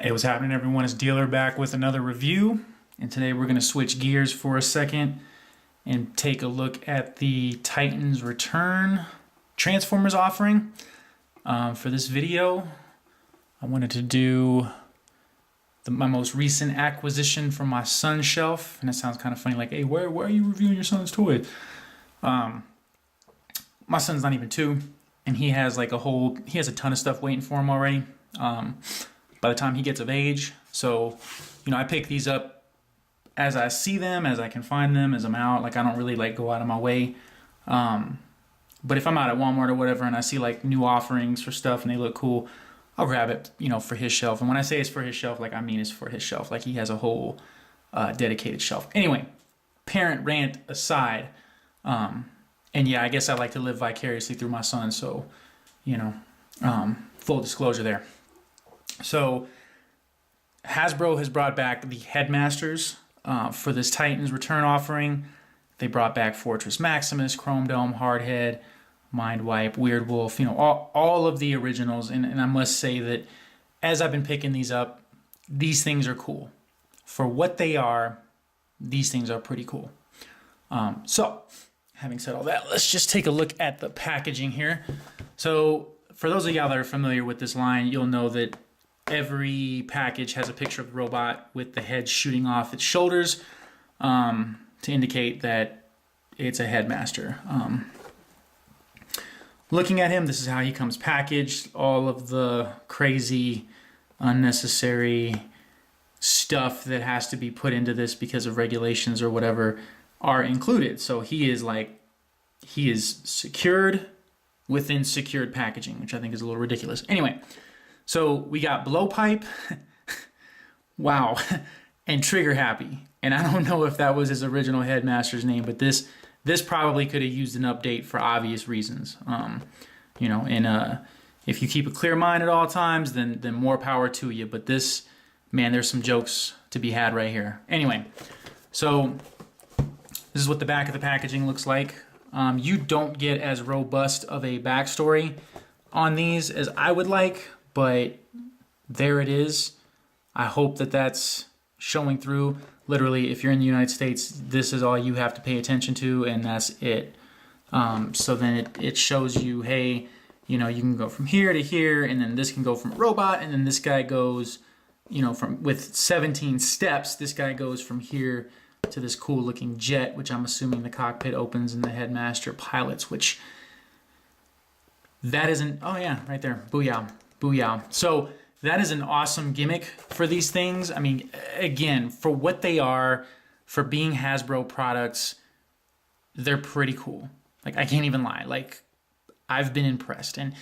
Hey, what's happening, everyone? It's Dealer back with another review, and today we're going to switch gears for a second and take a look at the Titans Return Transformers offering. For this video, I wanted to do my most recent acquisition from my son's shelf, and it sounds kind of funny, like, hey, where are you reviewing your son's toys? My son's not even 2, and he has a ton of stuff waiting for him already. By the time he gets of age. So, I pick these up as I see them, as I can find them, as I'm out. I don't really go out of my way. But if I'm out at Walmart or whatever and I see new offerings for stuff and they look cool, I'll grab it, for his shelf. And when I say it's for his shelf, I mean it's for his shelf. He has a whole dedicated shelf. Anyway, parent rant aside. And yeah, I guess I like to live vicariously through my son. So, full disclosure there. So Hasbro has brought back the Headmasters for this Titans Return offering. They brought back Fortress Maximus, Chrome Dome, Hardhead, Mind Wipe, Weird Wolf, all of the originals. And I must say that as I've been picking these up, these things are cool. For what they are, these things are pretty cool. So having said all that, let's just take a look at the packaging here. So for those of y'all that are familiar with this line, you'll know that every package has a picture of the robot with the head shooting off its shoulders to indicate that it's a Headmaster. Looking at him, this is how he comes packaged. All of the crazy, unnecessary stuff that has to be put into this because of regulations or whatever are included. So he is secured within secured packaging, which I think is a little ridiculous. Anyway. So we got Blowpipe, wow, and Triggerhappy. And I don't know if that was his original Headmaster's name, but this probably could have used an update for obvious reasons. If you keep a clear mind at all times, then more power to you. But this, man, there's some jokes to be had right here. Anyway, so this is what the back of the packaging looks like. You don't get as robust of a backstory on these as I would like. But there it is. I hope that that's showing through. Literally, if you're in the United States, this is all you have to pay attention to, and that's it. So then it shows you, hey, you can go from here to here, and then this can go from a robot, and then this guy goes, with 17 steps, this guy goes from here to this cool looking jet, which I'm assuming the cockpit opens and the Headmaster pilots, which that isn't, oh yeah, right there, booyah. Booyah. So that is an awesome gimmick for these things. I mean, again, for what they are, for being Hasbro products, they're pretty cool. I can't even lie. I've been impressed. And,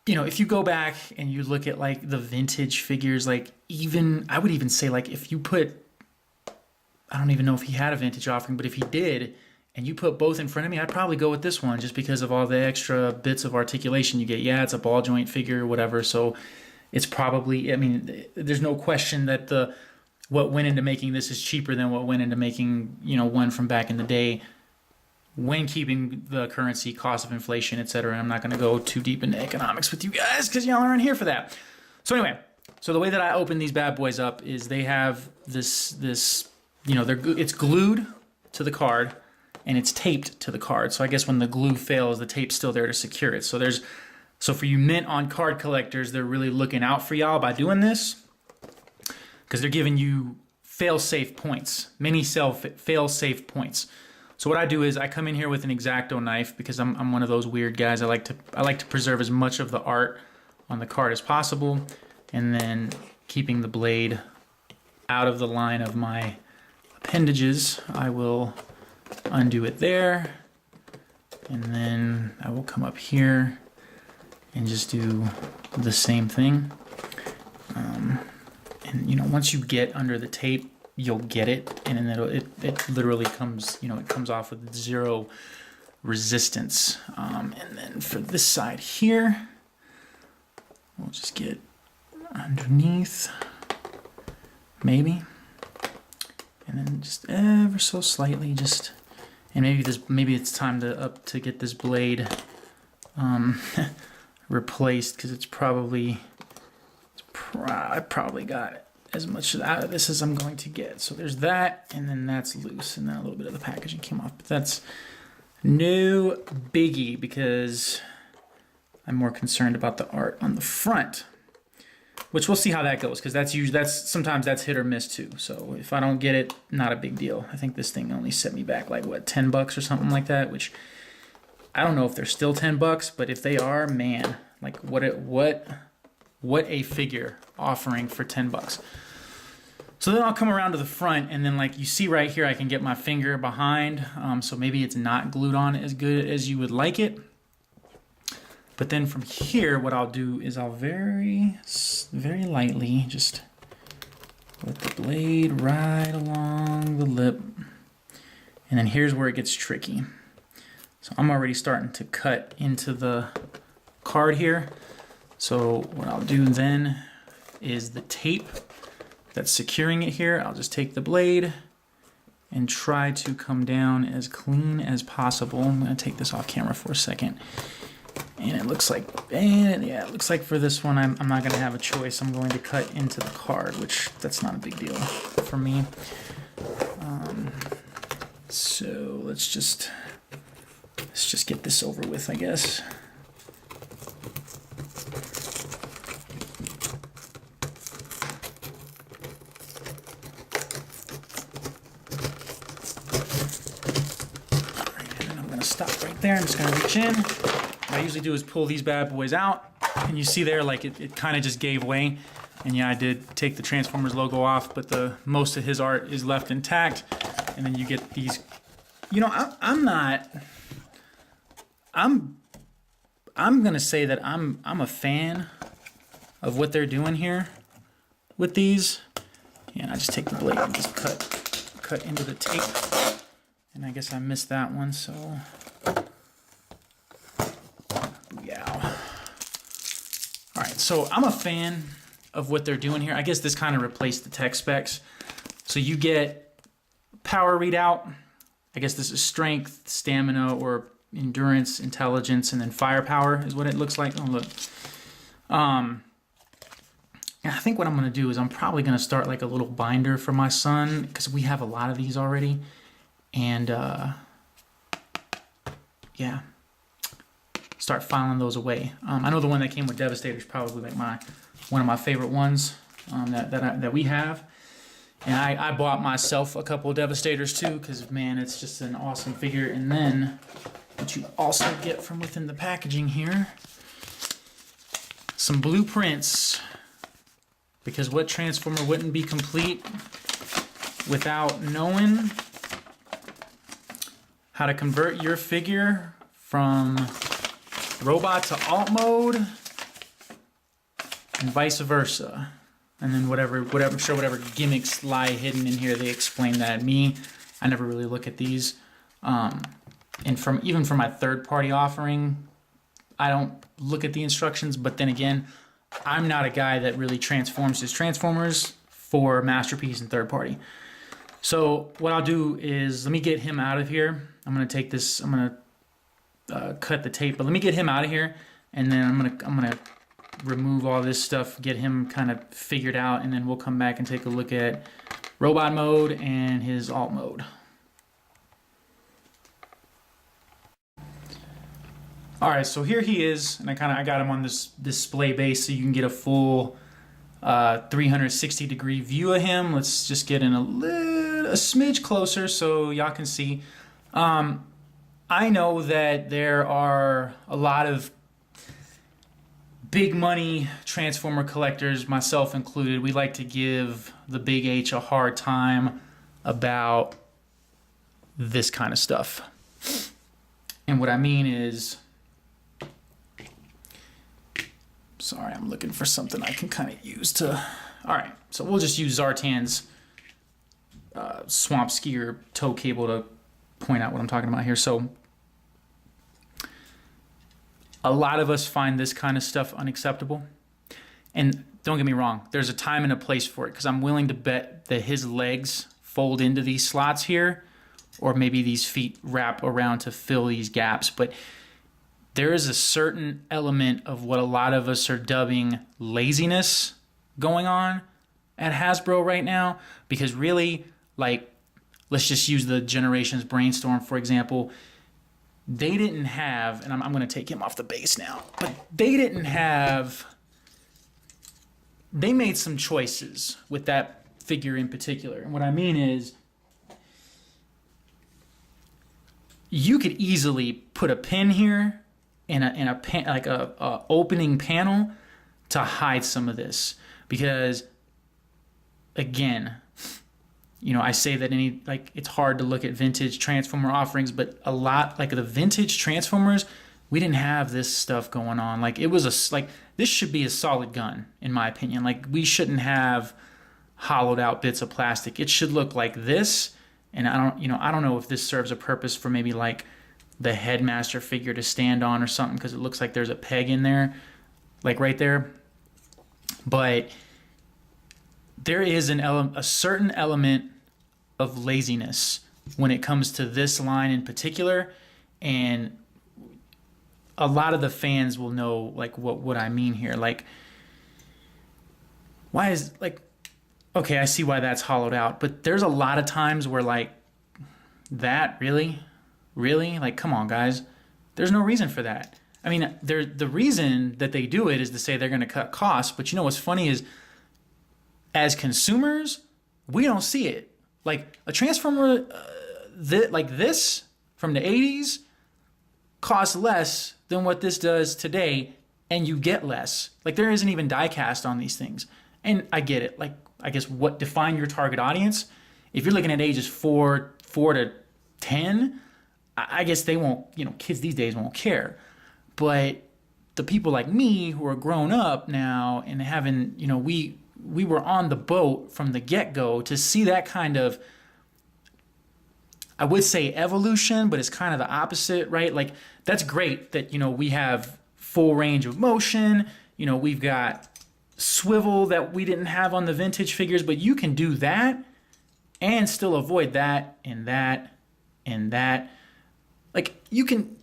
if you go back and you look at the vintage figures, I would even say if you put, I don't even know if he had a vintage offering, but if he did, and you put both in front of me, I'd probably go with this one just because of all the extra bits of articulation you get. Yeah, it's a ball joint figure or whatever, so it's probably, there's no question that what went into making this is cheaper than what went into making, one from back in the day when keeping the currency, cost of inflation, etc. And I'm not going to go too deep into economics with you guys because y'all aren't here for that. So anyway, so the way that I open these bad boys up is they have this it's glued to the card, and it's taped to the card. So I guess when the glue fails, the tape's still there to secure it. So for you mint on card collectors, they're really looking out for y'all by doing this because they're giving you fail-safe points, mini fail-safe points. So what I do is I come in here with an X-Acto knife because I'm one of those weird guys. I like to preserve as much of the art on the card as possible, and then keeping the blade out of the line of my appendages, I will undo it there, and then I will come up here and just do the same thing. And once you get under the tape, you'll get it, and then it literally comes, it comes off with zero resistance. And then for this side here, we'll just get underneath, maybe. And then just ever so slightly, and maybe it's time to get this blade replaced because it's probably I probably got as much out of this as I'm going to get. So there's that, and then that's loose, and then a little bit of the packaging came off. But that's no biggie because I'm more concerned about the art on the front, which we'll see how that goes, because sometimes that's hit or miss too. So if I don't get it, not a big deal. I think this thing only set me back like what, $10 or something like that, which I don't know if they're still $10, but if they are, man, like what a figure offering for $10. So then I'll come around to the front, and then like you see right here, I can get my finger behind. So maybe it's not glued on as good as you would like it. But then from here, what I'll do is I'll very lightly just let the blade right along the lip. And then here's where it gets tricky. So I'm already starting to cut into the card here. So what I'll do then is the tape that's securing it here, I'll just take the blade and try to come down as clean as possible. I'm going to take this off camera for a second. And it looks like, it looks like for this one, I'm not going to have a choice. I'm going to cut into the card, which that's not a big deal for me. So let's just get this over with, I guess. All right, and then I'm going to stop right there. I'm just going to reach in. What I usually do is pull these bad boys out, and you see there, like it kind of just gave way. And yeah, I did take the Transformers logo off, but most of his art is left intact. And then you get these. You know, I'm gonna say that I'm a fan of what they're doing here with these. Yeah, and I just take the blade and just cut into the tape. And I guess I missed that one, so. Yeah. All right, so I'm a fan of what they're doing here. I guess this kind of replaced the tech specs. So you get power readout. I guess this is strength, stamina, or endurance, intelligence, and then firepower is what it looks like. Oh, look. I think what I'm going to do is I'm probably going to start like a little binder for my son, because we have a lot of these already. And, yeah. Start filing those away. I know the one that came with Devastator is probably like one of my favorite ones that we have. And I bought myself a couple of Devastators too, because man, it's just an awesome figure. And then what you also get from within the packaging here, some blueprints, because what Transformer wouldn't be complete without knowing how to convert your figure from robot to alt mode and vice versa. And then whatever gimmicks lie hidden in here, they explain that. Me, I never really look at these. And even from my third-party offering, I don't look at the instructions. But then again, I'm not a guy that really transforms his Transformers for Masterpiece and third-party. So what I'll do is, let me get him out of here. I'm gonna take this. I'm gonna cut the tape, but let me get him out of here, and then I'm gonna remove all this stuff, get him kind of figured out, and then we'll come back and take a look at robot mode and his alt mode. All right, so here he is, and I got him on this display base so you can get a full 360 degree view of him. Let's just get in a smidge closer so y'all can see. I know that there are a lot of big money Transformer collectors, myself included. We like to give the Big H a hard time about this kind of stuff. And what I mean is, sorry, I'm looking for something I can kind of use to, all right, so we'll just use Zartan's swamp skier tow cable to point out what I'm talking about here. So a lot of us find this kind of stuff unacceptable. And don't get me wrong, there's a time and a place for it, because I'm willing to bet that his legs fold into these slots here, or maybe these feet wrap around to fill these gaps. But there is a certain element of what a lot of us are dubbing laziness going on at Hasbro right now, because really, like, let's just use the Generations Brainstorm, for example. They didn't have, and I'm going to take him off the base now, but they didn't have, they made some choices with that figure in particular. And what I mean is, you could easily put a pin here in a pan, like a opening panel to hide some of this, because again, you know, I say that it's hard to look at vintage Transformer offerings, but a lot, like the vintage Transformers, we didn't have this stuff going on. Like, it was this should be a solid gun, in my opinion. Like, we shouldn't have hollowed out bits of plastic. It should look like this. And I don't know if this serves a purpose for maybe like the Headmaster figure to stand on or something, because it looks like there's a peg in there, like right there. But there is a certain element of laziness when it comes to this line in particular, and a lot of the fans will know like what I mean here. Like, why is, like, okay, I see why that's hollowed out, but there's a lot of times where, like, that really, like, come on, guys, there's no reason for that. I mean, the reason that they do it is to say they're going to cut costs, but you know what's funny is, as consumers, we don't see it. Like, a Transformer like this from the 80s costs less than what this does today, and you get less. Like, there isn't even die cast on these things. And I get it. Like, I guess what define your target audience? If you're looking at ages 4 to 10, I guess they won't, you know, kids these days won't care. But the people like me who are grown up now and having, you know, we were on the boat from the get-go to see that kind of, I would say evolution, but it's kind of the opposite, right? Like, that's great that, you know, we have full range of motion. You know, we've got swivel that we didn't have on the vintage figures, but you can do that and still avoid that and that and that. Like, you can,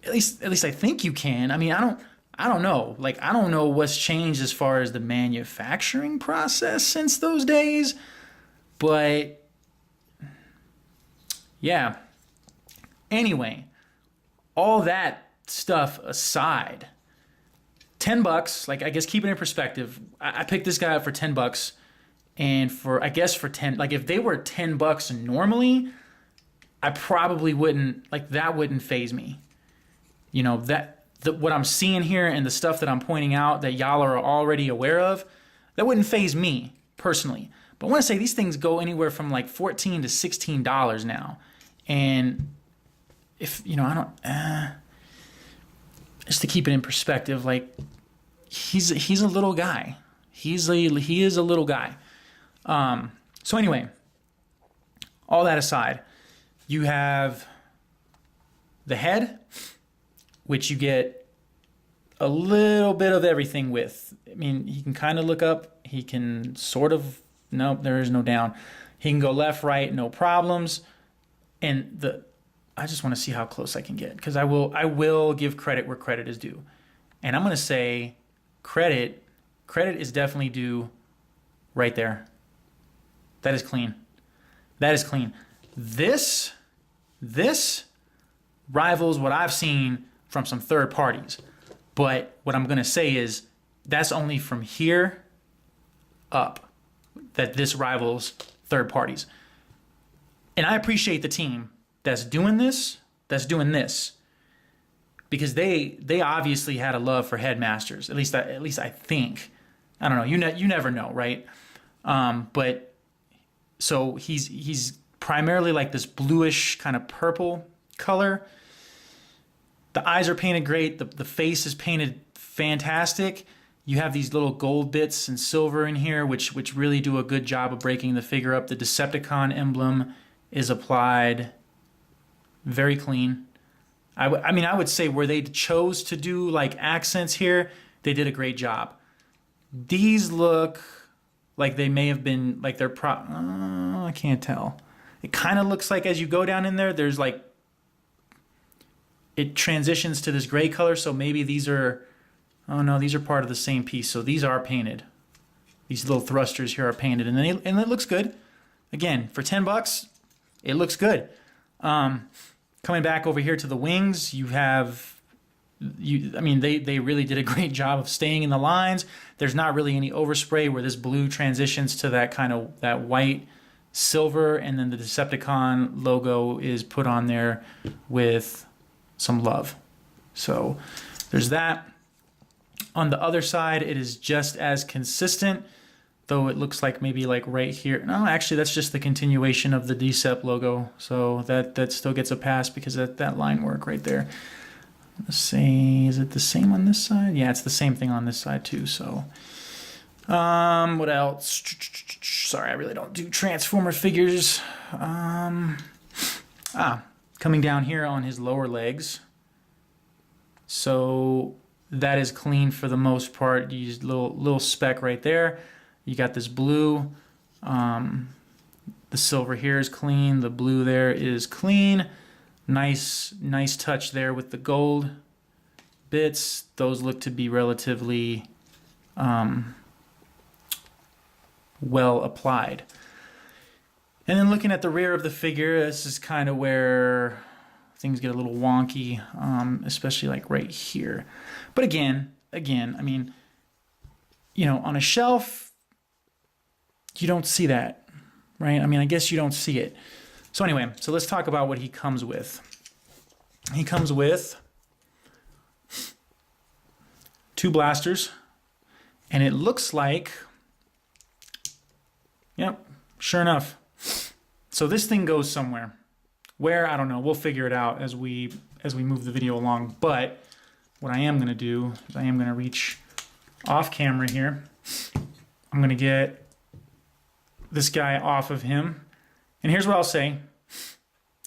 at least I think you can. I mean, I don't know. Like, I don't know what's changed as far as the manufacturing process since those days, but yeah. Anyway, all that stuff aside, $10, like, I guess keep it in perspective. I picked this guy up for $10, and for 10, like, if they were $10 normally, I probably wouldn't, like, that wouldn't faze me. You know, what I'm seeing here and the stuff that I'm pointing out that y'all are already aware of, that wouldn't faze me personally. But I want to say these things go anywhere from like $14 to $16 now. And if, you know, just to keep it in perspective, like, he's a little guy. He is a little guy. So anyway, all that aside, you have the head, which you get a little bit of everything with. I mean, he can kind of look up. He can sort of, nope, there is no down. He can go left, right, no problems. And I just want to see how close I can get, because I will give credit where credit is due. And I'm going to say credit is definitely due right there. That is clean. That is clean. This rivals what I've seen from some third parties. But what I'm going to say is that's only from here up that this rivals third parties. And I appreciate the team that's doing this, because they obviously had a love for Headmasters. At least I think. I don't know. You never know, right? But so he's primarily like this bluish kind of purple color. The eyes are painted great. The face is painted fantastic. You have these little gold bits and silver in here, which really do a good job of breaking the figure up. The Decepticon emblem is applied very clean. I mean, I would say where they chose to do like accents here, they did a great job. These look like they may have been like they're I can't tell. It kind of looks like as you go down in there, there's like, it transitions to this gray color. So maybe these are, oh no, these are part of the same piece. So these are painted. These little thrusters here are painted, and it looks good. Again, for 10 bucks, it looks good. Coming back over here to the wings, you have, I mean, they really did a great job of staying in the lines. There's not really any overspray where this blue transitions to that kind of, that white silver, and then the Decepticon logo is put on there with some love. So there's that. On the other side, it is just as consistent, though it looks like maybe like right here. No, actually, that's just the continuation of the Decept logo. So that still gets a pass because of that line work right there. Let's see, is it the same on this side? Yeah, it's the same thing on this side too. So, what else? Sorry, I really don't do Transformer figures. Coming down here on his lower legs. So that is clean for the most part. You use little speck right there. You got this blue. The silver here is clean. The blue there is clean. Nice touch there with the gold bits. Those look to be relatively well applied. And then looking at the rear of the figure, this is kind of where things get a little wonky, especially like right here. But again, I mean, you know, on a shelf, you don't see that, right? I mean, I guess you don't see it. So anyway, so let's talk about what he comes with. He comes with 2 blasters, and it looks like, yep, sure enough. So this thing goes somewhere. Where, I don't know. We'll figure it out as we move the video along. But what I am going to do is I am going to reach off camera here. I'm going to get this guy off of him. And here's what I'll say.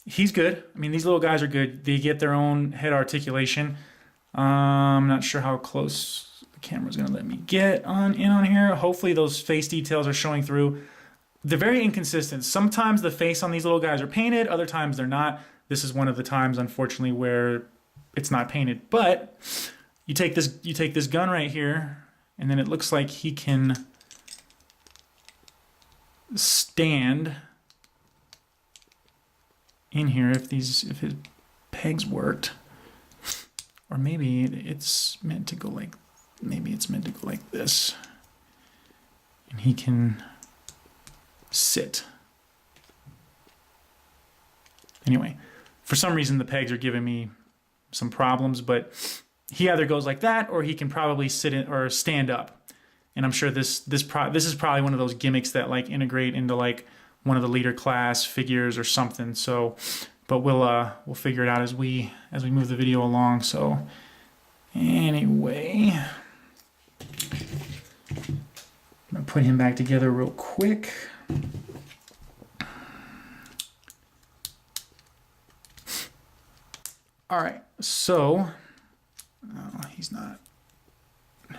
He's good. I mean, these little guys are good. They get their own head articulation. I'm not sure how close the camera's going to let me get in on here. Hopefully those face details are showing through. They're very inconsistent. Sometimes the face on these little guys are painted. Other times they're not. This is one of the times, unfortunately, where it's not painted. But you take this gun right here, and then it looks like he can stand in here if his pegs worked. Or maybe it's meant to go like this. And he can sit. Anyway, for some reason the pegs are giving me some problems, but he either goes like that or he can probably sit in or stand up. And I'm sure this is probably one of those gimmicks that like integrate into like one of the leader class figures or something. So, but we'll figure it out as we move the video along. So anyway, I'm gonna put him back together real quick. All right, so he's not.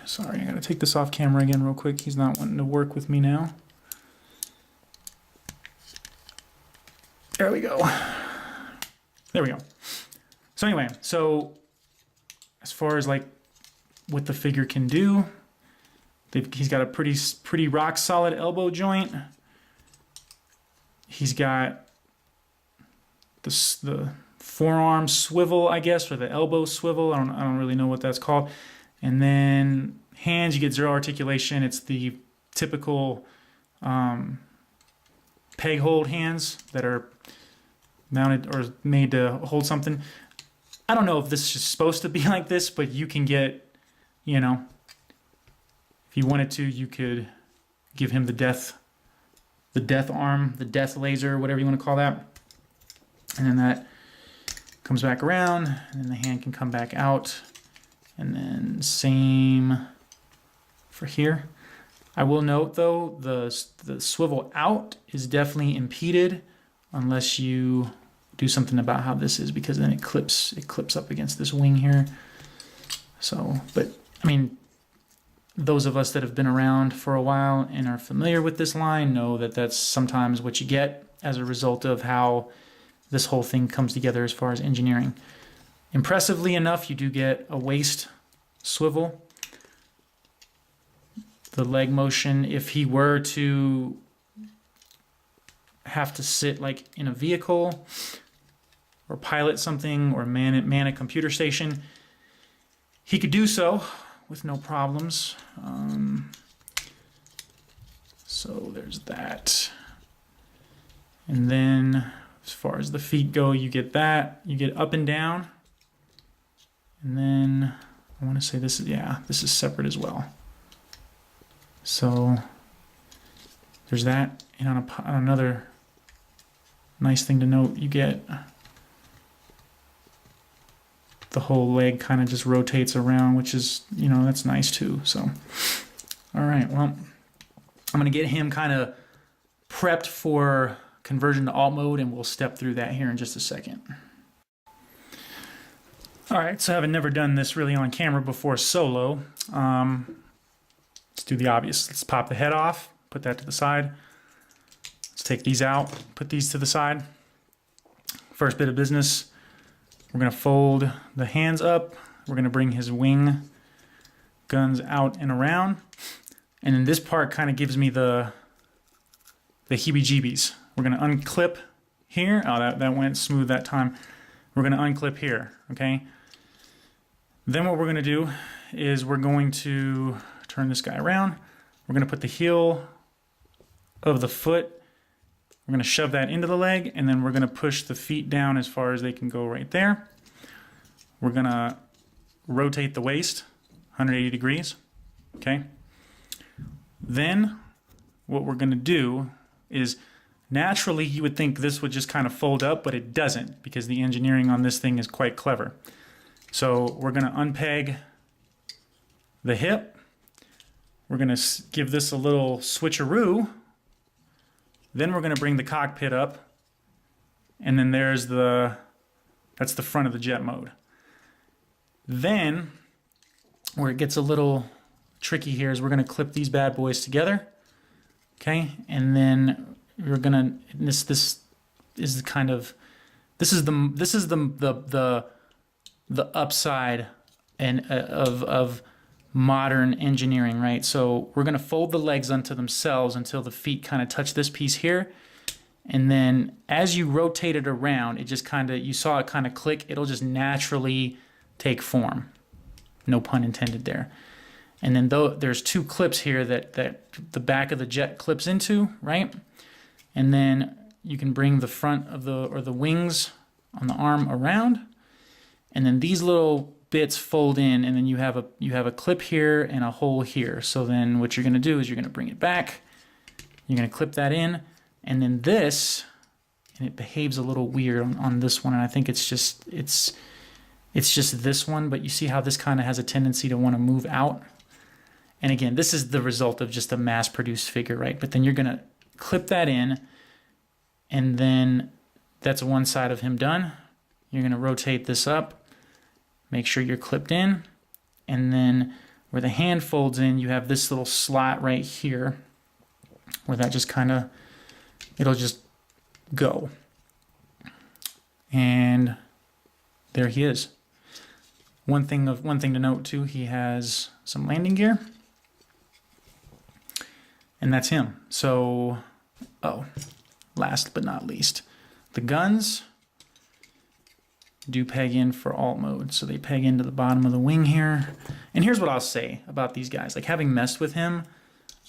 Sorry, I gotta take this off camera again real quick. He's not wanting to work with me now. There we go. There we go. So anyway, so as far as like what the figure can do, he's got a pretty rock solid elbow joint. He's got the forearm swivel, I guess, or the elbow swivel. I don't really know what that's called. And then hands, you get zero articulation. It's the typical peg hold hands that are mounted or made to hold something. I don't know if this is supposed to be like this, but you can get, you know, if you wanted to, you could give him the death arm, the death laser, whatever you want to call that. And then that comes back around, and then the hand can come back out. And then same for here. I will note though, the swivel out is definitely impeded unless you do something about how this is, because then it clips up against this wing here. So, but I mean, those of us that have been around for a while and are familiar with this line know that that's sometimes what you get as a result of how this whole thing comes together as far as engineering. Impressively enough, you do get a waist swivel. the leg motion. If he were to have to sit like in a vehicle or pilot something or man a computer station, he could do so with no problems. So there's that. And then as far as the feet go, you get that. You get up and down. And then I want to say this is, yeah, this is separate as well. So there's that. And on another nice thing to note, you get the whole leg kind of just rotates around, which is, you know, that's nice too. So, all right, well, I'm going to get him kind of prepped for conversion to alt mode, and we'll step through that here in just a second. All right, so having never done this really on camera before solo, let's do the obvious. Let's pop the head off, put that to the side. Let's take these out, put these to the side. First bit of business, we're gonna fold the hands up. We're gonna bring his wing guns out and around. And then this part kind of gives me the heebie-jeebies. We're gonna unclip here. Oh, that went smooth that time. We're gonna unclip here, okay? Then what we're gonna do is we're going to turn this guy around. We're gonna put the heel of the foot, we're gonna shove that into the leg, and then we're gonna push the feet down as far as they can go right there. We're gonna rotate the waist 180 degrees, okay? Then what we're gonna do is, naturally you would think this would just kind of fold up, but it doesn't, because the engineering on this thing is quite clever. So we're gonna unpeg the hip. We're gonna give this a little switcheroo. Then we're gonna bring the cockpit up, and then that's the front of the jet mode. Then, where it gets a little tricky here is we're gonna clip these bad boys together, okay? And then we're gonna, this is the kind of, this is the upside and of modern engineering, right? So we're gonna fold the legs onto themselves until the feet kind of touch this piece here. And then as you rotate it around, it just kind of, you saw it kind of click, it'll just naturally take form. No pun intended there. And then there's two clips here that the back of the jet clips into, right? And then you can bring the front of the wings on the arm around. And then these little bits fold in, and then you have a clip here and a hole here. So then what you're gonna do is you're gonna bring it back, you're gonna clip that in, and then this, and it behaves a little weird on this one, and I think it's just this one, but you see how this kind of has a tendency to want to move out. And again, this is the result of just a mass-produced figure, right? But then you're gonna clip that in, and then that's one side of him done. You're gonna rotate this up, make sure you're clipped in, and then where the hand folds in, you have this little slot right here where that just kind of, it'll just go. And there he is. One thing to note too, he has some landing gear, and that's him. So, last but not least, the guns do peg in for alt mode. So they peg into the bottom of the wing here. And here's what I'll say about these guys. Like, having messed with him,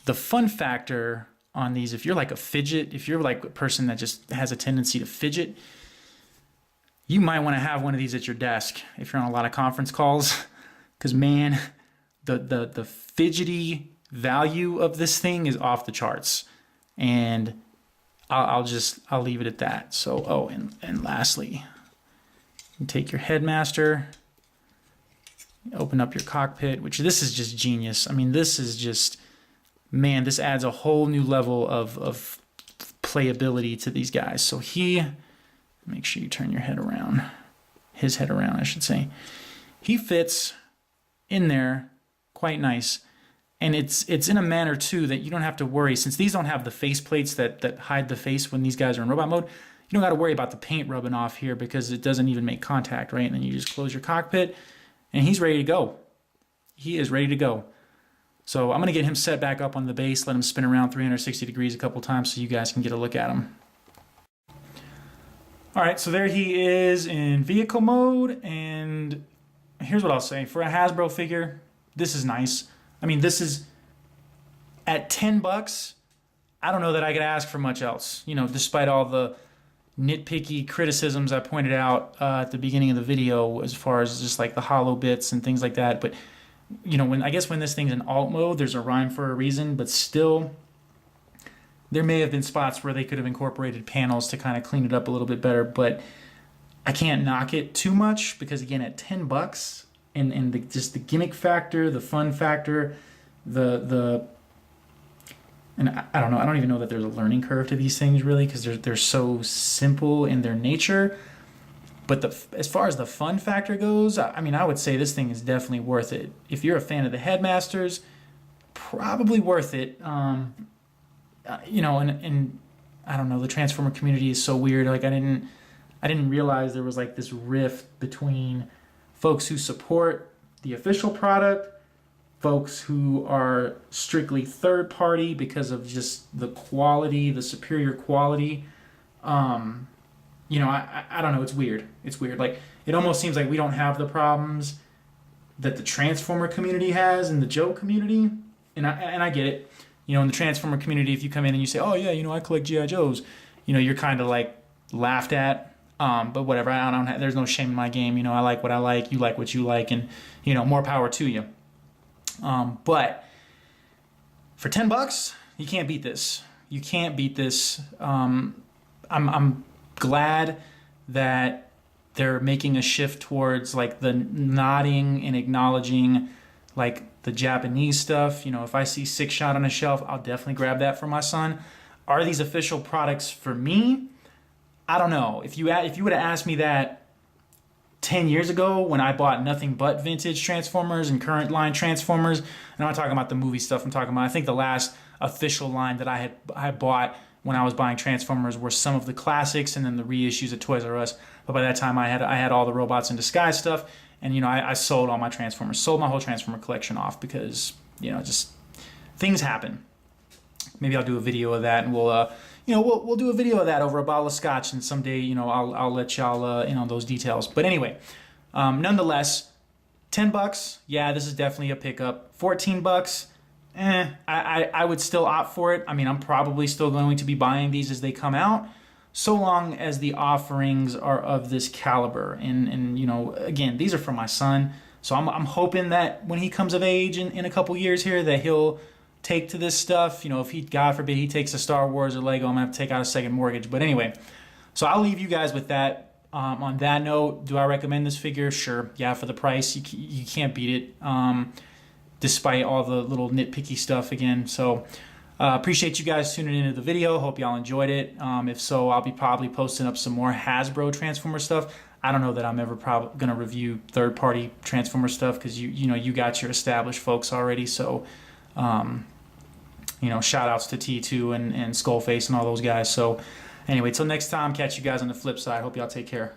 the fun factor on these, if you're like a fidget, if you're like a person that just has a tendency to fidget, you might want to have one of these at your desk if you're on a lot of conference calls. Because man, the fidgety value of this thing is off the charts. And I'll leave it at that. So, and lastly, you take your headmaster, open up your cockpit, which this is just genius. I mean, this is just, man, this adds a whole new level of playability to these guys. So make sure you turn your head around, his head around, I should say. He fits in there quite nice. And it's in a manner too that you don't have to worry, since these don't have the face plates that hide the face when these guys are in robot mode. You don't got to worry about the paint rubbing off here because it doesn't even make contact, right? And then you just close your cockpit and he's ready to go. He is ready to go. So I'm going to get him set back up on the base, let him spin around 360 degrees a couple times so you guys can get a look at him. All right, so there he is in vehicle mode, and here's what I'll say. For a Hasbro figure, this is nice. I mean, this is at $10. I don't know that I could ask for much else, you know, despite all the nitpicky criticisms I pointed out at the beginning of the video as far as just like the hollow bits and things like that. But, you know, when this thing's in alt mode, there's a rhyme for a reason, but still, there may have been spots where they could have incorporated panels to kind of clean it up a little bit better, but I can't knock it too much because, again, at $10 and just the gimmick factor, the fun factor, and I don't know, I don't even know that there's a learning curve to these things really because they're so simple in their nature. But as far as the fun factor goes, I mean, I would say this thing is definitely worth it. If you're a fan of the Headmasters, probably worth it. You know, and I don't know, the Transformer community is so weird. Like I didn't realize there was like this rift between folks who support the official product, folks who are strictly third party because of just the quality, the superior quality. You know, I don't know, it's weird. It's weird. Like it almost seems like we don't have the problems that the Transformer community has and the Joe community. And I get it. You know, in the Transformer community, if you come in and you say, oh yeah, you know, I collect G.I. Joes, you know, you're kind of like laughed at. But whatever, there's no shame in my game. You know, I like what I like, you like what you like, and, you know, more power to you. But for $10, you can't beat this. You can't beat this. I'm glad that they're making a shift towards like the nodding and acknowledging like the Japanese stuff. You know, if I see Six Shot on a shelf, I'll definitely grab that for my son. Are these official products for me? I don't know. If you would have asked me that 10 years ago when I bought nothing but vintage Transformers and current line Transformers, and I'm not talking about the movie stuff, I'm talking about, I think the last official line that I bought when I was buying Transformers were some of the classics and then the reissues at Toys R Us. But by that time I had all the Robots in Disguise stuff, and you know, I sold all my Transformers, sold my whole Transformer collection off because, you know, just things happen. Maybe I'll do a video of that, and we'll do a video of that over a bottle of scotch, and someday, you know, I'll let y'all in on those details. But anyway, nonetheless, $10, yeah, this is definitely a pickup. $14, I would still opt for it. I mean, I'm probably still going to be buying these as they come out, so long as the offerings are of this caliber. And you know, again, these are for my son, so I'm hoping that when he comes of age in a couple years here, that he'll take to this stuff. You know, if he, God forbid, he takes a Star Wars or Lego, I'm gonna have to take out a second mortgage. But anyway, so I'll leave you guys with that. On that note, do I recommend this figure? Sure. Yeah, for the price, you can't beat it, despite all the little nitpicky stuff again. So appreciate you guys tuning into the video. Hope y'all enjoyed it. If so, I'll be probably posting up some more Hasbro Transformer stuff. I don't know that I'm ever probably gonna review third-party Transformer stuff because you know, you got your established folks already. So you know, shout outs to T2 and Skullface and all those guys. So anyway, till next time, catch you guys on the flip side. Hope y'all take care.